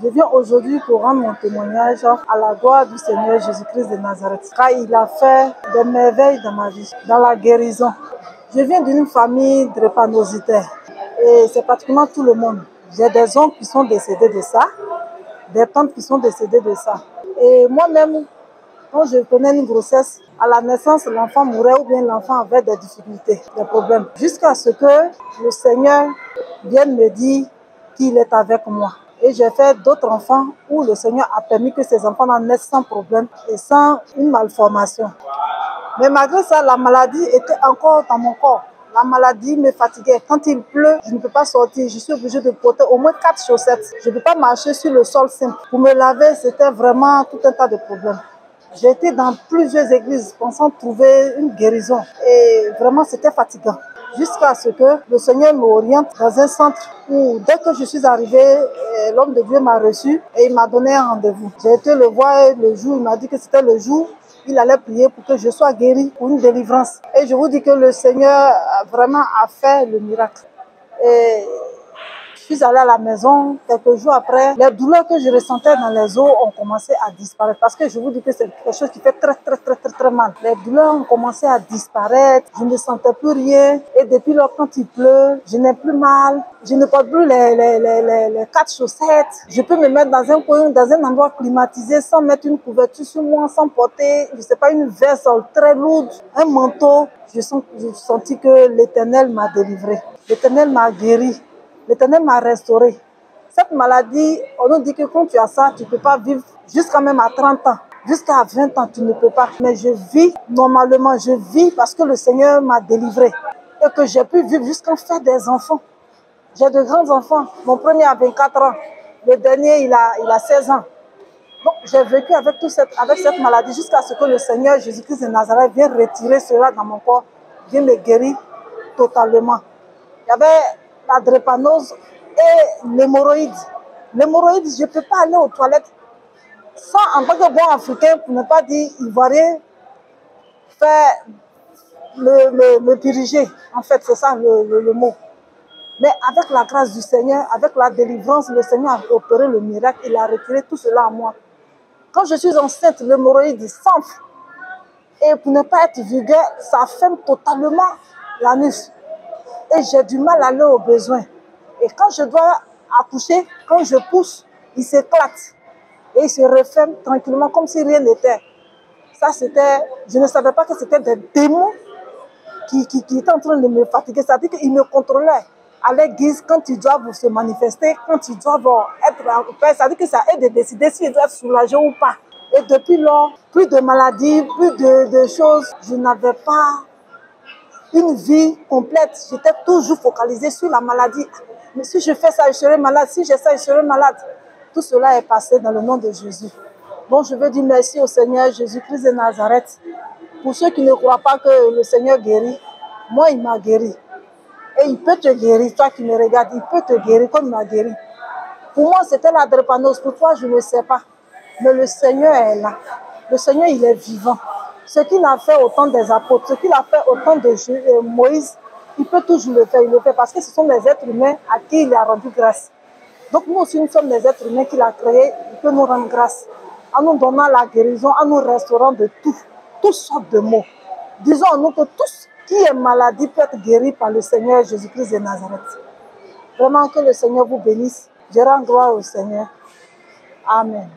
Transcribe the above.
Je viens aujourd'hui pour rendre mon témoignage à la gloire du Seigneur Jésus-Christ de Nazareth, car il a fait des merveilles dans ma vie, dans la guérison. Je viens d'une famille drépanocytaire et c'est pratiquement tout le monde. J'ai des oncles qui sont décédés de ça, des tantes qui sont décédées de ça. Et moi-même, quand je prenais une grossesse, à la naissance, l'enfant mourait ou bien l'enfant avait des difficultés, des problèmes. Jusqu'à ce que le Seigneur vienne me dire qu'il est avec moi. Et j'ai fait d'autres enfants où le Seigneur a permis que ces enfants naissent sans problème et sans une malformation. Mais malgré ça, la maladie était encore dans mon corps. La maladie me fatiguait. Quand il pleut, je ne peux pas sortir. Je suis obligée de porter au moins 4 chaussettes. Je ne peux pas marcher sur le sol simple. Pour me laver, c'était vraiment tout un tas de problèmes. J'ai été dans plusieurs églises pensant trouver une guérison. Et vraiment, c'était fatigant. Jusqu'à ce que le Seigneur m'oriente dans un centre où, dès que je suis arrivée, l'homme de Dieu m'a reçu et il m'a donné un rendez-vous. J'ai été le voir le jour, il m'a dit que c'était le jour il allait prier pour que je sois guérie pour une délivrance. Et je vous dis que le Seigneur vraiment a fait le miracle. Et je suis allée à la maison, quelques jours après, les douleurs que je ressentais dans les os ont commencé à disparaître. Parce que je vous dis que c'est quelque chose qui fait très mal. Les douleurs ont commencé à disparaître, je ne sentais plus rien. Et depuis lors, quand il pleut, je n'ai plus mal. Je ne porte plus les 4 chaussettes. Je peux me mettre dans un coin, dans un endroit climatisé, sans mettre une couverture sur moi, sans porter, je ne sais pas, une veste très lourde, un manteau. J'ai senti que l'Éternel m'a délivré. L'Éternel m'a guéri. L'Éternel m'a restauré. Cette maladie, on nous dit que quand tu as ça, tu ne peux pas vivre jusqu'à même à 30 ans. Jusqu'à 20 ans, tu ne peux pas. Mais je vis normalement, je vis parce que le Seigneur m'a délivré. Et que j'ai pu vivre jusqu'à faire des enfants. J'ai de grands enfants. Mon premier a 24 ans. Le dernier, il a 16 ans. Donc, j'ai vécu avec cette maladie jusqu'à ce que le Seigneur Jésus-Christ de Nazareth vienne retirer cela dans mon corps, vienne me guérir totalement. Il y avait la drépanocytose et l'hémorroïde. L'hémorroïde, je ne peux pas aller aux toilettes sans, en tant que bon africain, pour ne pas dire ivoirien, faire me diriger. En fait, c'est ça le mot. Mais avec la grâce du Seigneur, avec la délivrance, le Seigneur a opéré le miracle. Il a retiré tout cela en moi. Quand je suis enceinte, l'hémorroïde s'enfle. Et pour ne pas être vulgaire, ça ferme totalement l'anus. Et j'ai du mal à aller aux besoins. Et quand je dois accoucher, quand je pousse, il s'éclate. Et il se referme tranquillement comme si rien n'était. Ça, je ne savais pas que c'était des démons qui étaient en train de me fatiguer. C'est-à-dire qu'ils me contrôlaient à leur guise quand ils doivent se manifester, quand ils doivent être en paix. C'est-à-dire que c'est à eux de décider s'ils doivent être soulagés ou pas. Et depuis lors, plus de maladies, plus de choses. Je n'avais pas une vie complète. J'étais toujours focalisée sur la maladie. Mais si je fais ça, je serai malade. Si je fais ça, je serai malade. Tout cela est passé dans le nom de Jésus. Donc, je veux dire merci au Seigneur Jésus-Christ de Nazareth. Pour ceux qui ne croient pas que le Seigneur guérit, moi, il m'a guéri. Et il peut te guérir. Toi qui me regardes, il peut te guérir comme il m'a guéri. Pour moi, c'était la drépanocytose. Pour toi, je ne sais pas. Mais le Seigneur est là. Le Seigneur, il est vivant. Ce qu'il a fait au temps des apôtres, ce qu'il a fait au temps de Moïse, il peut toujours le faire. Il le fait parce que ce sont des êtres humains à qui il a rendu grâce. Donc nous aussi, nous sommes des êtres humains qu'il a créés. Il peut nous rendre grâce en nous donnant la guérison, en nous restaurant de toutes sortes de maux. Disons-nous que tout ce qui est maladie peut être guéri par le Seigneur Jésus-Christ de Nazareth. Vraiment que le Seigneur vous bénisse. Je rends gloire au Seigneur. Amen.